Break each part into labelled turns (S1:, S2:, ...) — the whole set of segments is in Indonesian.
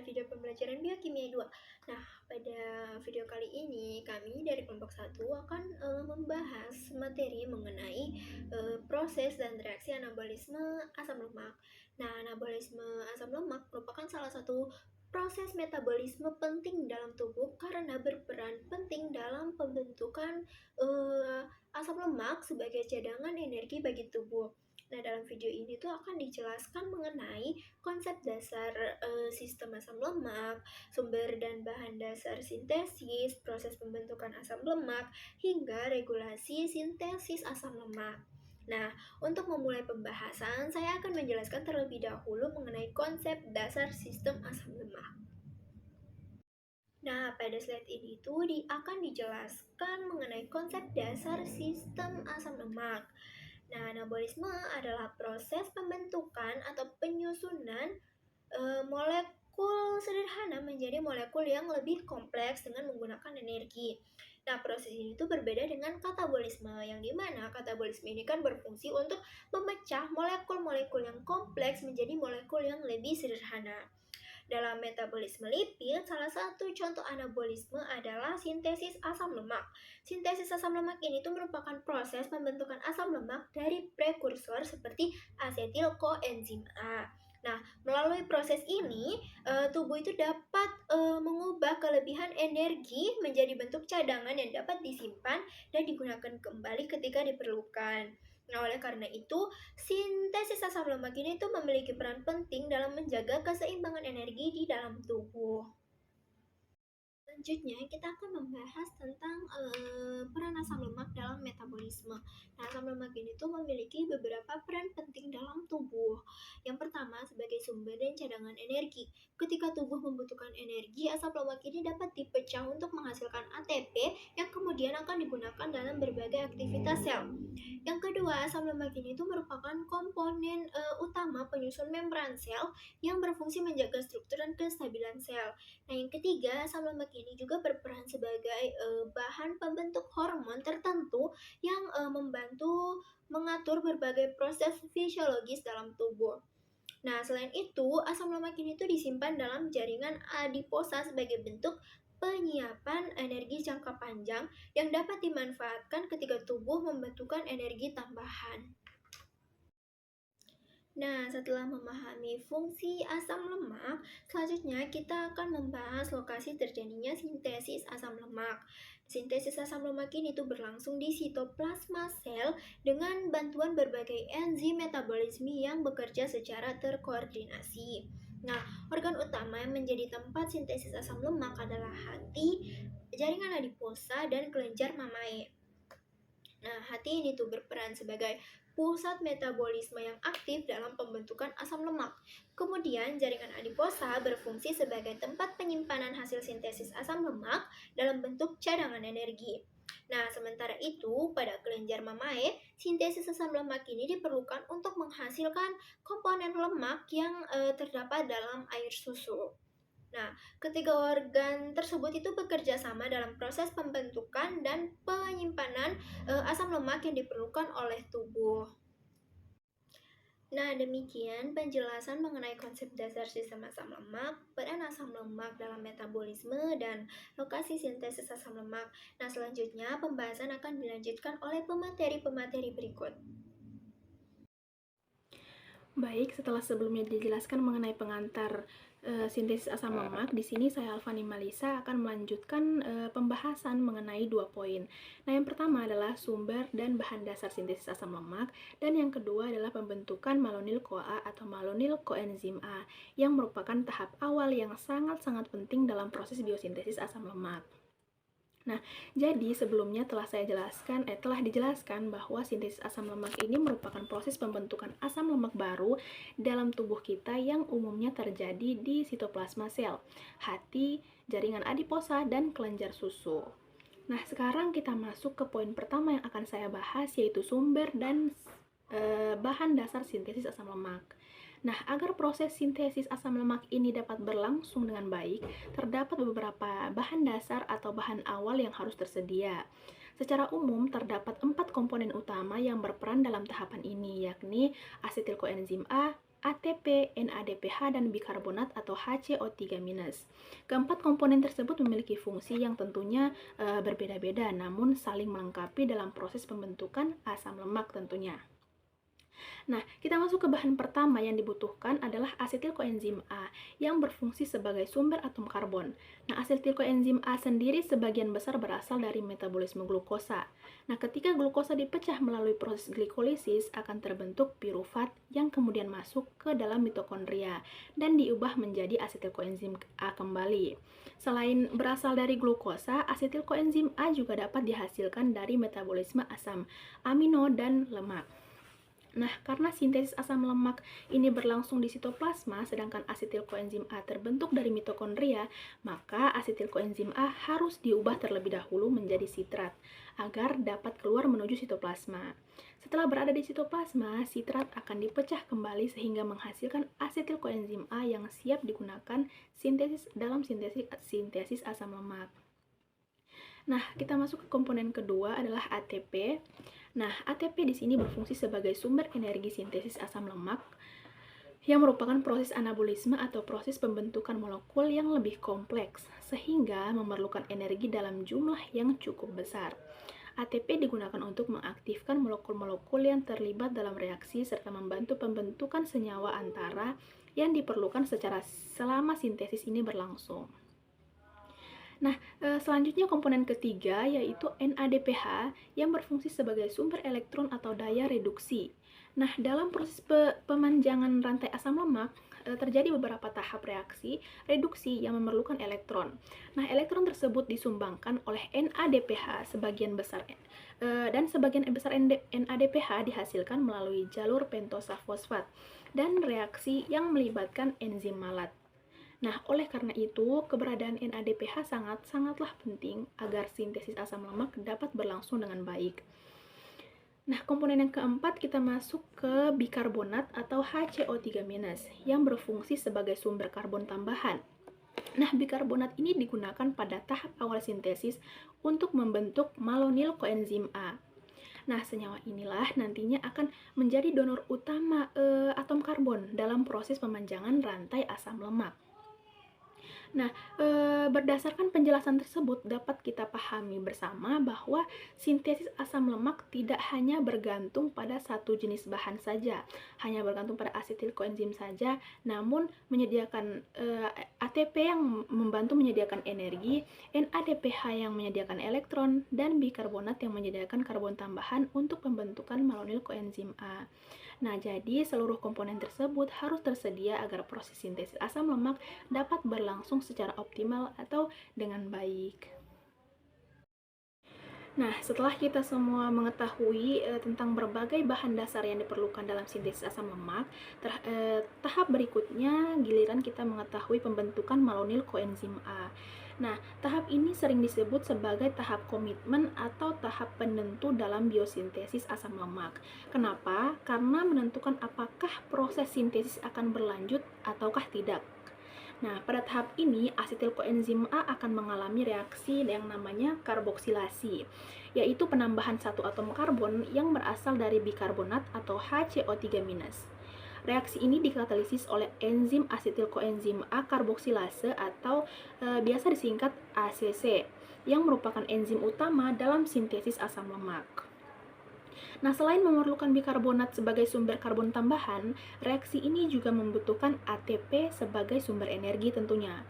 S1: video pembelajaran biokimia 2. Nah, pada video kali ini kami dari kelompok 1 akan membahas materi mengenai proses dan reaksi anabolisme asam lemak. Nah, anabolisme asam lemak merupakan salah satu proses metabolisme penting dalam tubuh karena berperan penting dalam pembentukan asam lemak sebagai cadangan energi bagi tubuh. Nah, dalam video ini tuh akan dijelaskan mengenai konsep dasar sistem asam lemak, sumber dan bahan dasar sintesis, proses pembentukan asam lemak, hingga regulasi sintesis asam lemak. Nah, untuk memulai pembahasan, saya akan menjelaskan terlebih dahulu mengenai konsep dasar sistem asam lemak. Nah, pada slide ini tuh akan dijelaskan mengenai konsep dasar sistem asam lemak. Nah, anabolisme adalah proses pembentukan atau penyusunan molekul sederhana menjadi molekul yang lebih kompleks dengan menggunakan energi. Nah, proses ini tuh berbeda dengan katabolisme, yang dimana katabolisme ini kan berfungsi untuk memecah molekul-molekul yang kompleks menjadi molekul yang lebih sederhana. Dalam metabolisme lipid, salah satu contoh anabolisme adalah sintesis asam lemak. Sintesis asam lemak ini tuh merupakan proses pembentukan asam lemak dari prekursor seperti asetil koenzim A. Nah, melalui proses ini, tubuh itu dapat mengubah kelebihan energi menjadi bentuk cadangan yang dapat disimpan dan digunakan kembali ketika diperlukan. Nah, oleh karena itu, sintesis asam lemak ini tuh memiliki peran penting dalam menjaga keseimbangan energi di dalam tubuh. Selanjutnya, kita akan membahas tentang peran asam lemak dalam metabolisme. Nah, asam lemak ini tuh memiliki beberapa peran penting dalam tubuh. Yang pertama, sebagai sumber dan cadangan energi. Ketika tubuh membutuhkan energi, asam lemak ini dapat dipecah untuk menghasilkan ATP yang kemudian akan digunakan dalam berbagai aktivitas sel. Yang kedua, asam lemak ini tuh merupakan komponen utama penyusun membran sel yang berfungsi menjaga struktur dan kestabilan sel. Nah, yang ketiga, asam lemak ini juga berperan sebagai bahan pembentuk hormon tertentu yang membantu mengatur berbagai proses fisiologis dalam tubuh. Nah, selain itu, asam lemak ini tuh disimpan dalam jaringan adiposa sebagai bentuk penyiapan energi jangka panjang yang dapat dimanfaatkan ketika tubuh membutuhkan energi tambahan. Nah, setelah memahami fungsi asam lemak, selanjutnya kita akan membahas lokasi terjadinya sintesis asam lemak. Sintesis asam lemak ini tuh berlangsung di sitoplasma sel dengan bantuan berbagai enzim metabolisme yang bekerja secara terkoordinasi. Nah, organ utama yang menjadi tempat sintesis asam lemak adalah hati, jaringan adiposa, dan kelenjar mamae. Nah, hati ini tuh berperan sebagai pusat metabolisme yang aktif dalam pembentukan asam lemak. Kemudian, jaringan adiposa berfungsi sebagai tempat penyimpanan hasil sintesis asam lemak dalam bentuk cadangan energi. Nah, sementara itu, pada kelenjar mamae, sintesis asam lemak ini diperlukan untuk menghasilkan komponen lemak yang terdapat dalam air susu. Nah, ketiga organ tersebut itu bekerja sama dalam proses pembentukan dan penyimpanan asam lemak yang diperlukan oleh tubuh. Nah, demikian penjelasan mengenai konsep dasar sistem asam lemak, peran asam lemak dalam metabolisme, dan lokasi sintesis asam lemak. Nah, selanjutnya pembahasan akan dilanjutkan oleh pemateri-pemateri berikut.
S2: Baik, setelah sebelumnya dijelaskan mengenai pengantar sintesis asam lemak, di sini saya Alfani Malisa akan melanjutkan pembahasan mengenai 2 poin. Nah, yang pertama adalah sumber dan bahan dasar sintesis asam lemak, dan yang kedua adalah pembentukan malonyl-CoA atau malonyl coenzim A, yang merupakan tahap awal yang sangat-sangat penting dalam proses biosintesis asam lemak. Nah, jadi sebelumnya telah dijelaskan bahwa sintesis asam lemak ini merupakan proses pembentukan asam lemak baru dalam tubuh kita yang umumnya terjadi di sitoplasma sel, hati, jaringan adiposa, dan kelenjar susu. Nah, sekarang kita masuk ke poin pertama yang akan saya bahas, yaitu sumber dan bahan dasar sintesis asam lemak. Nah, agar proses sintesis asam lemak ini dapat berlangsung dengan baik, terdapat beberapa bahan dasar atau bahan awal yang harus tersedia. Secara umum, terdapat 4 komponen utama yang berperan dalam tahapan ini, yakni asetil koenzim A, ATP, NADPH, dan bikarbonat atau HCO3-. Keempat komponen tersebut memiliki fungsi yang tentunya berbeda-beda, namun saling melengkapi dalam proses pembentukan asam lemak tentunya. Nah, kita masuk ke bahan pertama yang dibutuhkan adalah asetil koenzim A yang berfungsi sebagai sumber atom karbon. Nah, asetil koenzim A sendiri sebagian besar berasal dari metabolisme glukosa. Nah, ketika glukosa dipecah melalui proses glikolisis akan terbentuk pirufat yang kemudian masuk ke dalam mitokondria dan diubah menjadi asetil koenzim A kembali. Selain berasal dari glukosa, asetil koenzim A juga dapat dihasilkan dari metabolisme asam amino dan lemak. Nah, karena sintesis asam lemak ini berlangsung di sitoplasma, sedangkan asetil koenzim A terbentuk dari mitokondria, maka asetil koenzim A harus diubah terlebih dahulu menjadi sitrat agar dapat keluar menuju sitoplasma. Setelah berada di sitoplasma, sitrat akan dipecah kembali sehingga menghasilkan asetil koenzim A yang siap digunakan dalam sintesis asam lemak. Nah, kita masuk ke komponen kedua adalah ATP. Nah, ATP di sini berfungsi sebagai sumber energi sintesis asam lemak yang merupakan proses anabolisme atau proses pembentukan molekul yang lebih kompleks, sehingga memerlukan energi dalam jumlah yang cukup besar. ATP digunakan untuk mengaktifkan molekul-molekul yang terlibat dalam reaksi serta membantu pembentukan senyawa antara yang diperlukan selama sintesis ini berlangsung. Nah, selanjutnya komponen ketiga yaitu NADPH yang berfungsi sebagai sumber elektron atau daya reduksi. Nah, dalam proses pemanjangan rantai asam lemak terjadi beberapa tahap reduksi yang memerlukan elektron. Nah, elektron tersebut disumbangkan oleh NADPH sebagian besar NADPH dihasilkan melalui jalur pentosa fosfat dan reaksi yang melibatkan enzim malat. Nah, oleh karena itu, keberadaan NADPH sangatlah penting agar sintesis asam lemak dapat berlangsung dengan baik. Nah, komponen yang keempat kita masuk ke bikarbonat atau HCO3- yang berfungsi sebagai sumber karbon tambahan. Nah, bikarbonat ini digunakan pada tahap awal sintesis untuk membentuk malonyl koenzim A. Nah, senyawa inilah nantinya akan menjadi donor utama atom karbon dalam proses pemanjangan rantai asam lemak. Nah, berdasarkan penjelasan tersebut dapat kita pahami bersama bahwa sintesis asam lemak tidak hanya bergantung pada satu jenis bahan saja, hanya bergantung pada asetil koenzim saja, namun menyediakan ATP yang membantu menyediakan energi, NADPH yang menyediakan elektron, dan bikarbonat yang menyediakan karbon tambahan untuk pembentukan malonyl koenzim A. Nah, jadi seluruh komponen tersebut harus tersedia agar proses sintesis asam lemak dapat berlangsung secara optimal atau dengan baik. Nah, setelah kita semua mengetahui tentang berbagai bahan dasar yang diperlukan dalam sintesis asam lemak, tahap berikutnya giliran kita mengetahui pembentukan malonyl koenzim A. Nah, tahap ini sering disebut sebagai tahap komitmen atau tahap penentu dalam biosintesis asam lemak. Kenapa? Karena menentukan apakah proses sintesis akan berlanjut ataukah tidak. Nah, pada tahap ini, asetil koenzim A akan mengalami reaksi yang namanya karboksilasi, yaitu penambahan satu atom karbon yang berasal dari bikarbonat atau HCO3-. Reaksi ini dikatalisis oleh enzim asetil koenzim A karboksilase atau biasa disingkat ACC, yang merupakan enzim utama dalam sintesis asam lemak. Nah, selain memerlukan bikarbonat sebagai sumber karbon tambahan, reaksi ini juga membutuhkan ATP sebagai sumber energi tentunya.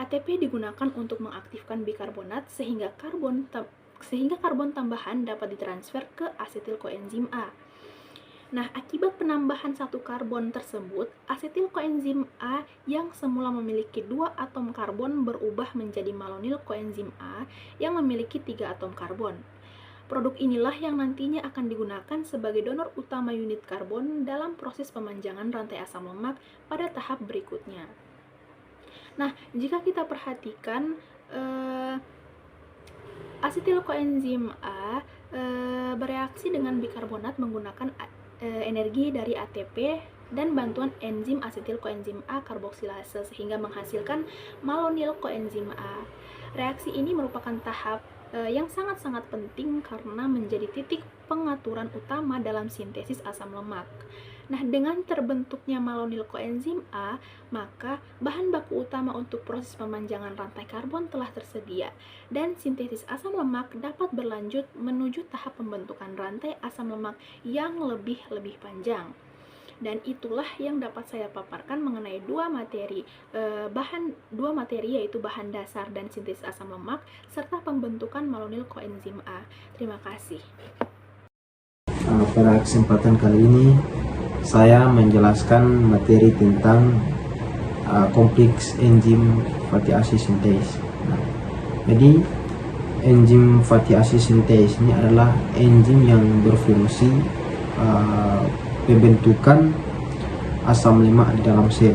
S2: ATP digunakan untuk mengaktifkan bikarbonat sehingga karbon tambahan dapat ditransfer ke asetil koenzim A. Nah, akibat penambahan satu karbon tersebut, asetil koenzim A yang semula memiliki 2 atom karbon berubah menjadi malonyl koenzim A yang memiliki 3 atom karbon. Produk inilah yang nantinya akan digunakan sebagai donor utama unit karbon dalam proses pemanjangan rantai asam lemak pada tahap berikutnya. Nah, jika kita perhatikan asetil koenzim A bereaksi dengan bikarbonat menggunakan energi dari ATP dan bantuan enzim asetil koenzim A karboksilase sehingga menghasilkan malonyl koenzim A. Reaksi ini merupakan tahap yang sangat-sangat penting karena menjadi titik pengaturan utama dalam sintesis asam lemak. Nah, dengan terbentuknya malonyl koenzim A, maka bahan baku utama untuk proses pemanjangan rantai karbon telah tersedia, dan sintesis asam lemak dapat berlanjut menuju tahap pembentukan rantai asam lemak yang lebih panjang. Dan itulah yang dapat saya paparkan mengenai dua materi yaitu bahan dasar dan sintesis asam lemak serta pembentukan malonyl koenzim A. Terima kasih.
S3: Pada kesempatan kali ini saya menjelaskan materi tentang kompleks enzim fatty acid synthase. Jadi enzim fatty acid synthase ini adalah enzim yang berfungsi pembentukan asam lemak di dalam sel.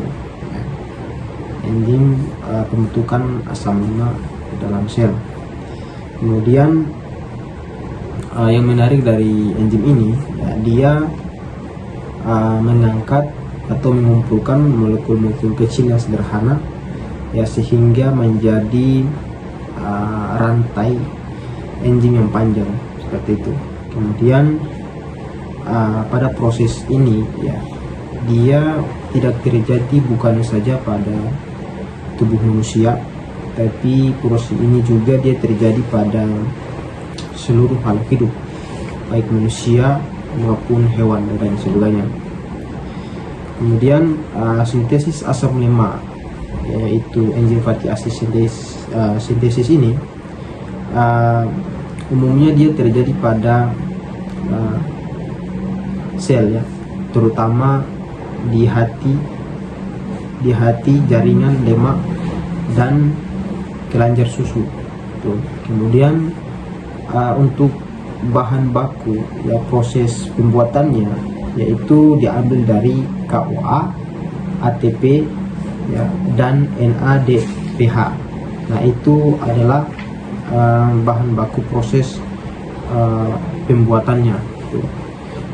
S3: Enzim pembentukan asam lemak di dalam sel. Kemudian yang menarik dari enzim ini, dia mengangkat atau mengumpulkan molekul-molekul kecil yang sederhana, sehingga menjadi rantai enzim yang panjang seperti itu. Kemudian pada proses ini, dia tidak terjadi bukan saja pada tubuh manusia, tapi proses ini juga dia terjadi pada seluruh makhluk hidup, baik manusia maupun hewan dan sebagainya. Kemudian sintesis asam lemak, yaitu enzim fatty acid sintesis ini umumnya dia terjadi pada sel, terutama di hati, jaringan lemak dan kelenjar susu. Kemudian untuk bahan baku, proses pembuatannya yaitu diambil dari KOA, ATP, dan NADPH. Nah, itu adalah bahan baku proses pembuatannya.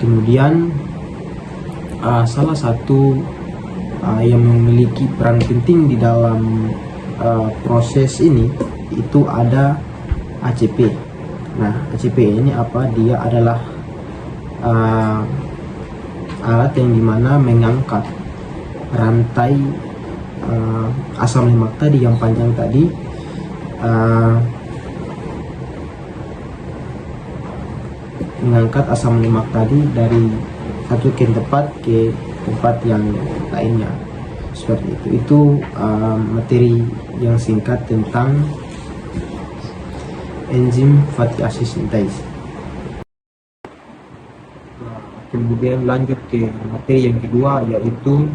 S3: Kemudian salah satu yang memiliki peran penting di dalam proses ini itu ada ACP. Nah, ACP ini apa? Dia adalah alat yang dimana mengangkat rantai asam lemak tadi yang panjang tadi mengangkat asam lemak tadi dari satu tempat ke tempat yang lainnya, seperti itu. Itu materi yang singkat tentang enzim fatty acid synthase. Kemudian lanjut ke materi yang kedua, yaitu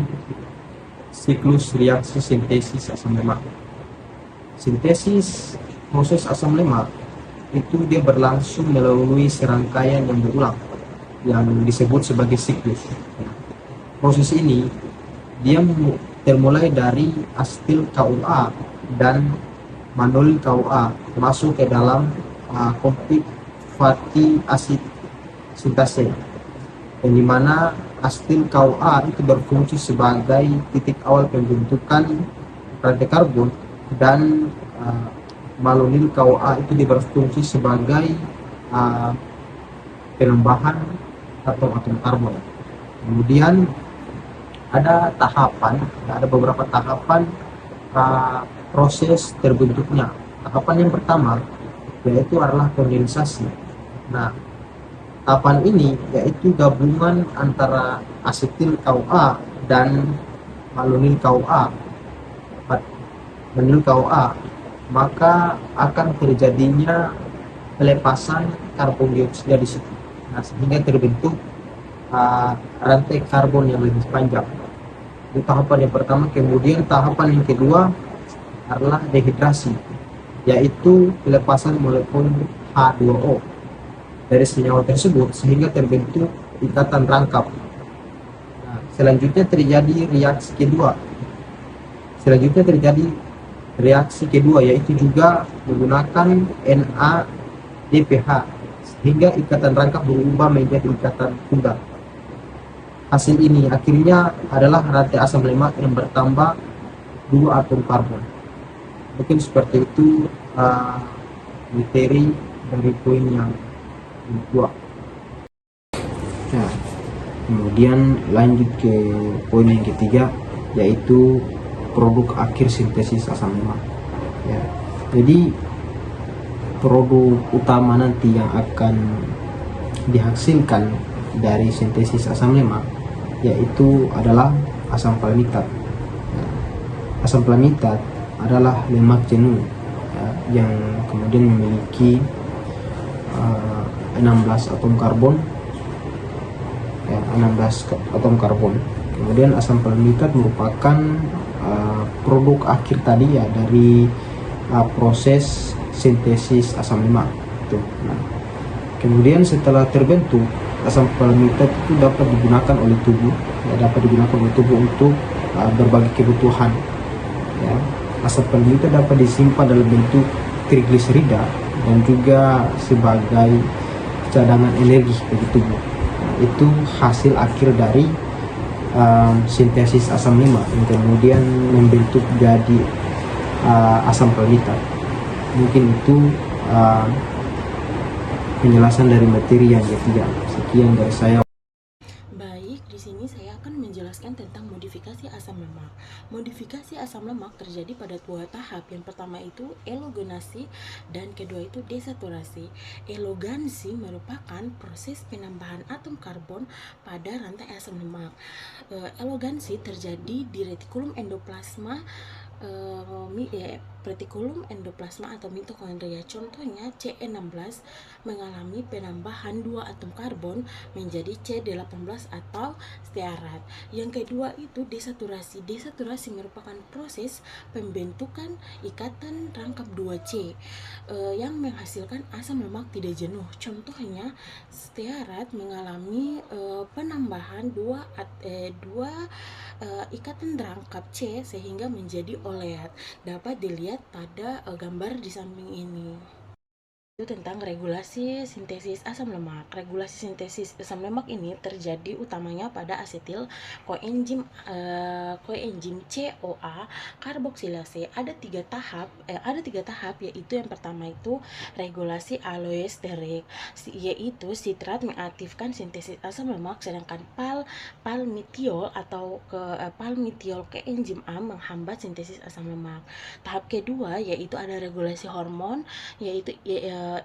S3: siklus reaksi sintesis asam lemak. Sintesis proses asam lemak itu dia berlangsung melalui serangkaian yang berulang yang disebut sebagai siklus. Proses ini dia termulai dari asetil KUA dan manol KUA masuk ke dalam kompleks fatty acid sintase, yang dimana asetil KUA itu berfungsi sebagai titik awal pembentukan rantai karbon, dan malonyl KUA itu berfungsi sebagai penambahan atom-atom karbon. Kemudian ada beberapa tahapan proses terbentuknya. Tahapan yang pertama yaitu adalah kondensasi. Nah, tahapan ini yaitu gabungan antara asetil KUA dan malonyl KUA. Malonyl KUA, maka akan terjadinya pelepasan karbon dioksida di situ. Nah, sehingga terbentuk rantai karbon yang lebih panjang. Itu tahapan yang pertama. Kemudian tahapan yang kedua adalah dehidrasi, yaitu pelepasan molekul H2O dari senyawa tersebut sehingga terbentuk ikatan rangkap. Nah, selanjutnya terjadi reaksi kedua, yaitu juga menggunakan NADPH sehingga ikatan rangkap berubah menjadi ikatan tunggal. Hasil ini akhirnya adalah rantai asam lemak yang bertambah 2 atom karbon. Mungkin seperti itu materi dari poin yang kedua. Nah, Kemudian lanjut ke poin yang ketiga, yaitu produk akhir sintesis asam lemak. Ya. Jadi produk utama nanti yang akan dihasilkan dari sintesis asam lemak yaitu adalah asam palmitat. Ya. Asam palmitat adalah lemak jenuh ya, yang kemudian memiliki 16 atom karbon, ya, 16 atom karbon. Kemudian asam palmitat merupakan produk akhir tadi ya dari proses sintesis asam lemak itu. Nah, kemudian setelah terbentuk asam palmitat itu dapat digunakan oleh tubuh, untuk berbagai kebutuhan. Ya. Asam palmitat dapat disimpan dalam bentuk trigliserida dan juga sebagai cadangan energi bagi tubuh. Nah, itu hasil akhir dari sintesis asam lemak yang kemudian membentuk jadi asam palmitat. Mungkin itu penjelasan dari materi yang ketiga. Sekian dari saya.
S4: Baik, di sini saya akan menjelaskan tentang modifikasi asam lemak. Modifikasi asam lemak terjadi pada dua tahap. Yang pertama itu elogenasi dan kedua itu desaturasi. Elogenasi merupakan proses penambahan atom karbon pada rantai asam lemak. Elogenasi terjadi di retikulum endoplasma retikulum endoplasma atau mitokondria. Contohnya C16 mengalami penambahan 2 atom karbon menjadi C18 atau stearat. Yang kedua itu desaturasi. Desaturasi merupakan proses pembentukan ikatan rangkap 2C yang menghasilkan asam lemak tidak jenuh. Contohnya stearat mengalami penambahan 2 ikatan rangkap C sehingga menjadi oleat. Dapat dilihat pada gambar di samping ini. Itu tentang regulasi sintesis asam lemak. Regulasi sintesis asam lemak ini terjadi utamanya pada asetil koenzim CoA karboksilase. Ada tiga tahap yaitu yang pertama itu regulasi aloesterik, yaitu sitrat mengaktifkan sintesis asam lemak, sedangkan palmitiol koenzim A menghambat sintesis asam lemak. Tahap kedua yaitu ada regulasi hormon, yaitu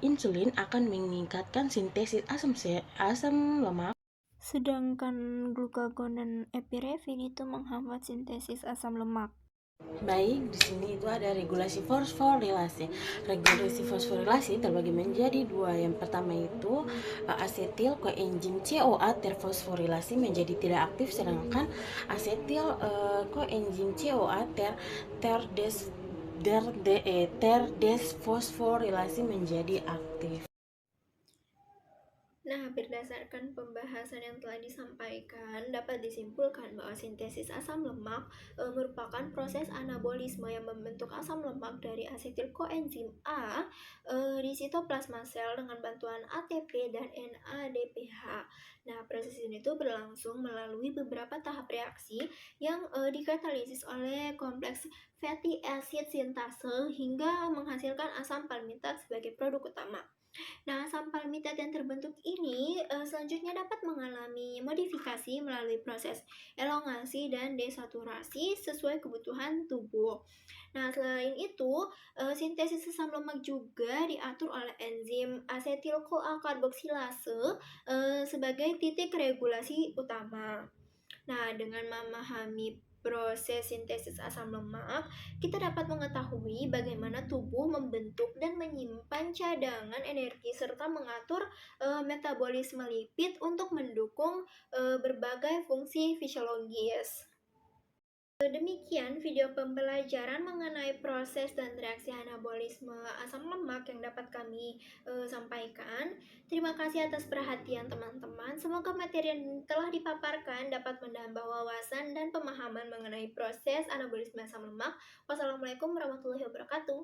S4: insulin akan meningkatkan sintesis asam lemak.
S1: Sedangkan glukagon dan epinefrin itu menghambat sintesis asam lemak.
S4: Baik, di sini itu ada regulasi fosforilase. Regulasi fosforilase terbagi menjadi dua. Yang pertama itu asetil koenzim CoA terfosforilase menjadi tidak aktif, sedangkan asetil koenzim CoA terdesfosforilase menjadi aktif.
S1: Nah, berdasarkan pembahasan yang telah disampaikan, dapat disimpulkan bahwa sintesis asam lemak merupakan proses anabolisme yang membentuk asam lemak dari asetil koenzim A di sitoplasma sel dengan bantuan ATP dan NADPH. Nah, proses ini tuh berlangsung melalui beberapa tahap reaksi yang dikatalisis oleh kompleks fatty acid sintase hingga menghasilkan asam palmitat sebagai produk utama. Nah, asam palmitat yang terbentuk ini selanjutnya dapat mengalami modifikasi melalui proses elongasi dan desaturasi sesuai kebutuhan tubuh. Nah, selain itu, sintesis asam lemak juga diatur oleh enzim asetil-CoA karboksilase sebagai titik regulasi utama. Nah, dengan memahami proses sintesis asam lemak, kita dapat mengetahui bagaimana tubuh membentuk dan menyimpan cadangan energi serta mengatur metabolisme lipid untuk mendukung berbagai fungsi fisiologis. Demikian video pembelajaran mengenai proses dan reaksi anabolisme asam lemak yang dapat kami sampaikan. Terima kasih atas perhatian teman-teman. Semoga materi yang telah dipaparkan dapat menambah wawasan dan pemahaman mengenai proses anabolisme asam lemak. Wassalamualaikum warahmatullahi wabarakatuh.